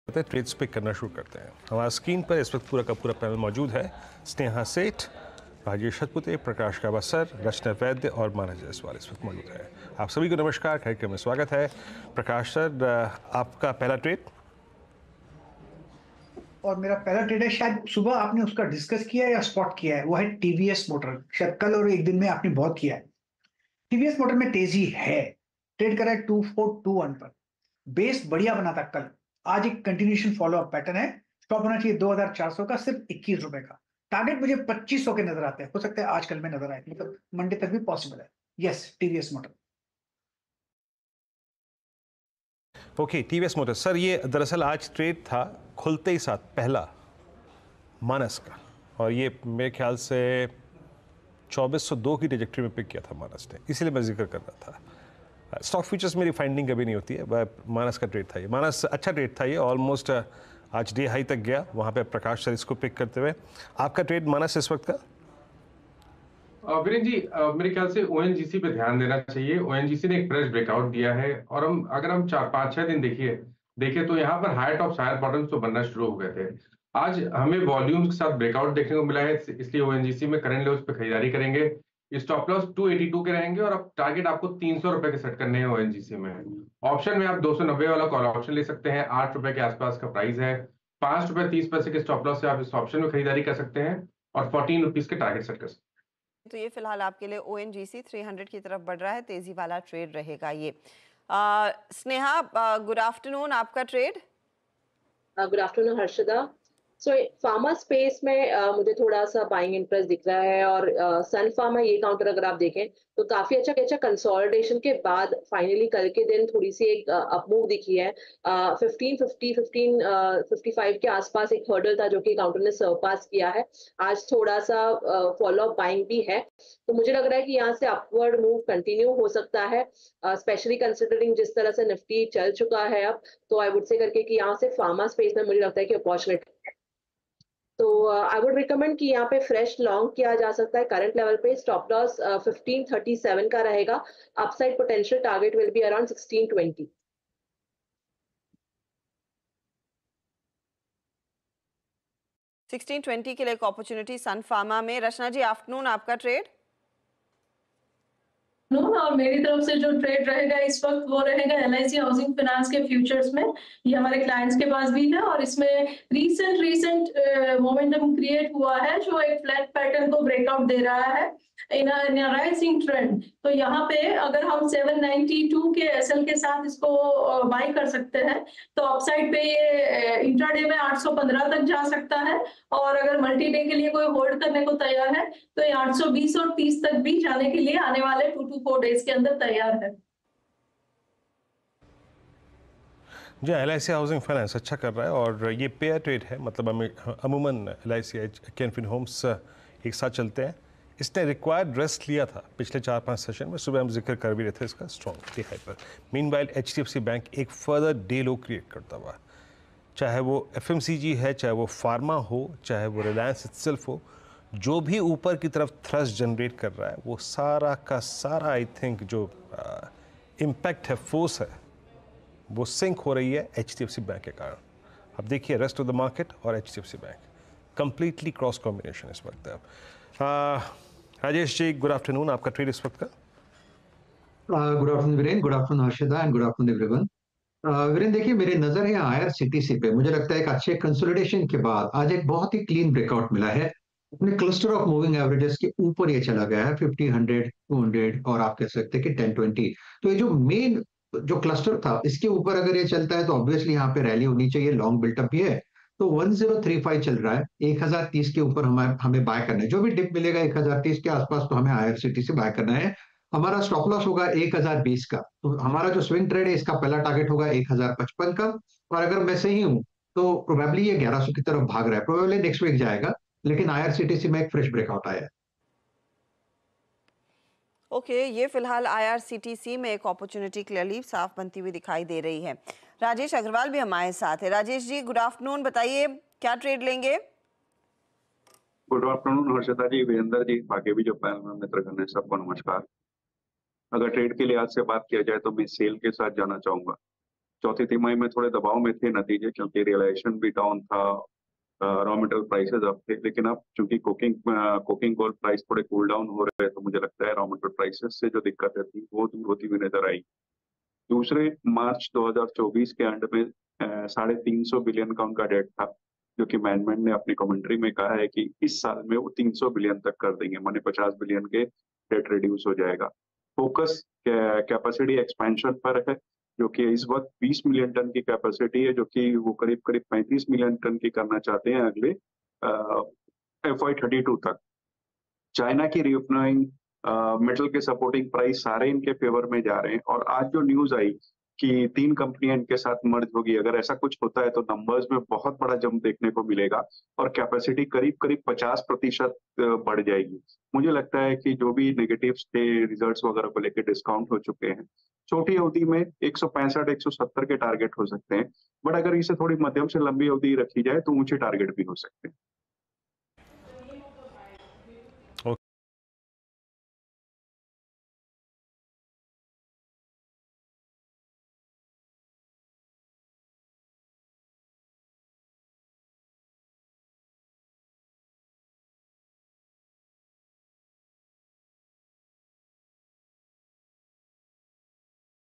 Trades पे करना शुरू करते हैं। हमारा स्क्रीन पर इस वक्त पूरा का पूरा पैनल मौजूद है। स्नेहा सेठ, राजेश सतपुते, प्रकाश कावासर, रचना वैद्य और मानस जायसवाल इस वक्त मौजूद है। आप सभी को नमस्कार, कार्यक्रम में स्वागत है। प्रकाश सर, आपका पहला ट्रेड? और मेरा पहला ट्रेड है, शायद सुबह आपने उसका डिस्कस किया या स्पॉट किया है, वो है टीवीएस मोटर। शायद कल और एक दिन में आपने बहुत किया है। टीवीएस मोटर में तेजी है, ट्रेड करा है 2421 पर। बेस बढ़िया बना था कल, आज एक कंटिन्यूएशन फॉलो अप पैटर्न है। स्टॉप होना चाहिए 2400 का, सिर्फ 21 रुपए का। टारगेट मुझे 2500 के नजर आते हैं, हो सकता है आज कल में नजर आए, मतलब मंडे तक भी पॉसिबल है। Yes, TVS motor. Okay, TVS motor sir, ये दरअसल आज ट्रेड था खुलते ही साथ पहला मानस का, और ये मेरे ख्याल से 2402 की ट्रेजेक्टरी में पिक किया था मानस ने, इसीलिए मैं जिक्र कर रहा था। स्टॉक फ्यूचर्स मेरी फाइंडिंग कभी नहीं होती है, वह मानस का ट्रेड था ये। मानस अच्छा ट्रेड था ये, ऑलमोस्ट आज डे हाई तक गया, वहाँ पे प्रकाश सर इसको पिक करते हुए। आपका ट्रेड मानस इस वक्त का? वीरेंद्र जी, मेरे ख्याल से ओएनजीसी पे ध्यान देना चाहिए। ओएनजीसी ने एक फ्रेश ब्रेकआउट दिया है, और अगर हम 4-5-6 दिन देखे तो यहाँ पर हायर टॉप्स हायर बॉटम्स तो बनना शुरू हो गए थे। आज हमें वॉल्यूम्स के साथ ब्रेकआउट देखने को मिला है, इसलिए ओएनजीसी में करंट लेवल्स पे खरीदारी करेंगे। स्टॉप लॉस 282 के रहेंगे, और अब टारगेट आपको 300 रुपए के सेट करने हैं ओएनजीसी में। ऑप्शन में आप 290 वाला कॉल ऑप्शन ले सकते हैं, 8 रुपए के आसपास का प्राइस है। 5 रुपए 30 पैसे के स्टॉप लॉस से आप इस ऑप्शन में खरीदारी कर सकते हैं, और 14 रुपीज के टारगेट सेट कर सकते हैं। तो ये फिलहाल आपके लिए ओएनजीसी 300 की तरफ बढ़ रहा है, तेजी वाला ट्रेड रहेगा ये। स्नेहा, गुड आफ्टरनून, आपका trade? Good afternoon Harshada. So pharma space में मुझे थोड़ा सा बाइंग इंटरेस्ट दिख रहा है, और सन फार्मा ये काउंटर अगर आप देखें तो काफी अच्छा कंसोलिडेशन के बाद फाइनली कल के दिन थोड़ी सी एक अप मूव दिखी है। 1555 के आसपास एक हर्डल था जो कि काउंटर ने सरपास किया है। आज थोड़ा सा फॉलो अप बाइंग भी है, तो मुझे लग रहा है कि यहाँ से अपवर्ड मूव कंटिन्यू हो सकता है, स्पेशली कंसिडरिंग जिस तरह से निफ्टी चल चुका है अब। तो आई वुड से करके कि यहाँ से फार्मा स्पेस में मुझे लगता है कि अपॉर्चुनिटी, तो आई वुड रिकमेंड कि यहाँ पे फ्रेश लॉन्ग किया जा सकता है करंट लेवल पे। स्टॉप लॉस 1537 का रहेगा। Upside potential target will be around 1620। 1620 के लिए एक अपॉर्चुनिटी सन फार्मा में। रचना जी, आफ्टरनून, आपका ट्रेड? और मेरी तरफ से जो ट्रेड रहेगा इस वक्त वो रहेगा एलआईसी हाउसिंग फाइनेंस के फ्यूचर्स में। ये हमारे क्लाइंट्स के पास भी है, और इसमें रीसेंट मोमेंटम क्रिएट हुआ है जो एक फ्लैट पैटर्न को ब्रेकआउट दे रहा है इन राइजिंग ट्रेंड। तो यहाँ पे अगर हम 792 के एसएल के साथ इसको बाय कर सकते हैं, तो अपसाइड पे ये इंट्राडे में 815 तक जा सकता है, और अगर मल्टी डे के लिए कोई होल्ड करने को तैयार है तो ये 820 और 30 तक भी जाने के लिए आने वाले 2 to 4 डेज के अंदर तैयार है। जी, एलआईसी हाउसिंग फाइनेंस अच्छा कर रहा है, और ये पेयर ट्रेड है, मतलब अमूमन एलआईसी कैन फिन होम्स एक साथ चलते हैं। इसने रिक्वायर्ड रेस्ट लिया था पिछले 4-5 सेशन में, सुबह हम जिक्र कर भी रहे थे इसका स्ट्रॉन्ग डे हाई पर। मीनवाइल एचडीएफसी बैंक एक फर्दर डे लो क्रिएट करता हुआ, चाहे वो एफएमसीजी है, चाहे वो फार्मा हो, चाहे वो रिलायंस इटसेल्फ हो, जो भी ऊपर की तरफ थ्रस्ट जनरेट कर रहा है वो सारा का सारा आई थिंक जो इम्पैक्ट है, फोर्स है, वो सिंक हो रही है एचडीएफसी बैंक के कारण। अब देखिए रेस्ट ऑफ द मार्केट और HDFC bank completely cross combination इस वक्त है। राजेश जी, गुड आफ्टरनून, आपका ट्रेड इस वक्त का? Good afternoon Viren, good afternoon Harshada, and good afternoon everyone. Viren देखिए, मेरी नजर है आईआरसीटीसी पे। मुझे लगता है एक अच्छे कंसोलिडेशन के बाद आज एक बहुत ही क्लीन ब्रेकआउट मिला है। अपने क्लस्टर ऑफ मूविंग एवरेजेस के ऊपर ये चला गया है, 50, 100, 200, और आप कह सकते हैं कि 10-20। तो ये जो मेन जो क्लस्टर था इसके ऊपर अगर ये चलता है तो ऑब्वियसली यहाँ पे रैली होनी चाहिए, लॉन्ग बिल्टअप भी है। तो 1035 चल रहा है, 1030 के ऊपर हमें बाय करना है। जो भी डिप मिलेगा 1030 के आसपास तो हमें आईआरसीटीसी बाय करना है। हमारा स्टॉप लॉस होगा 1020 का, तो हमारा जो स्विंग ट्रेड है इसका पहला टारगेट होगा 1055 का। और अगर मैं सही हूं तो प्रोबेबली ये 1100 की तरफ भाग रहा है, प्रोबेबली नेक्स्ट वीक जाएगा, लेकिन आईआरसीटीसी में एक फ्रेश ब्रेकआउट आया है। ओके, ये फिलहाल आईआरसीटीसी में एक अपॉर्चुनिटी क्लियरली साफ बनती हुई दिखाई दे रही है। राजेश अग्रवाल भी हमारे साथ है। राजेश जी, गुड आफ्टरनून, बताइए क्या ट्रेड लेंगे? गुड आफ्टरनून हर्षदा जी, वीरेंद्र जी, बाकी भी जो पैनल में मित्रगण है सबको नमस्कार। अगर ट्रेड के लिहाज से बात किया जाए तो मैं सेल के साथ जाना चाहूंगा। चौथी तिमाही में थोड़े दबाव में थे नतीजे, क्योंकि रियलाइजेशन भी डाउन था, रॉ मटेरियल प्राइसेस अप थे, लेकिन अब चूंकि कोकिंग कोल प्राइस थोड़े कूल डाउन हो रहे हैं, तो मुझे लगता है रॉ मटेरियल प्राइसेस से जो दिक्कतें थी वो दूर होती हुई नजर आई। दूसरे, मार्च 2024 के एंड में 350 बिलियन का उनका डेट था, जो कि मैनेजमेंट ने अपनी कमेंट्री में कहा है कि इस साल में वो 300 बिलियन तक कर देंगे, माने 50 बिलियन के डेट रिड्यूस हो जाएगा। फोकस कैपेसिटी एक्सपेंशन पर है, जो कि इस वक्त 20 मिलियन टन की कैपेसिटी है, जो कि वो करीब करीब 35 मिलियन टन की करना चाहते हैं अगले FY32 तक। चाइना की रीओपनिंग, मेटल के सपोर्टिंग प्राइस सारे इनके फेवर में जा रहे हैं। और आज जो न्यूज आई कि 3 कंपनियां इनके साथ मर्ज होगी, अगर ऐसा कुछ होता है तो नंबर्स में बहुत बड़ा जंप देखने को मिलेगा और कैपेसिटी करीब करीब 50% बढ़ जाएगी। मुझे लगता है कि जो भी नेगेटिव्स थे रिजल्ट्स वगैरह को लेकर डिस्काउंट हो चुके हैं। छोटी अवधि में 165-170 के टारगेट हो सकते हैं, बट अगर इसे थोड़ी मध्यम से लंबी अवधि रखी जाए तो ऊंचे टारगेट भी हो सकते हैं।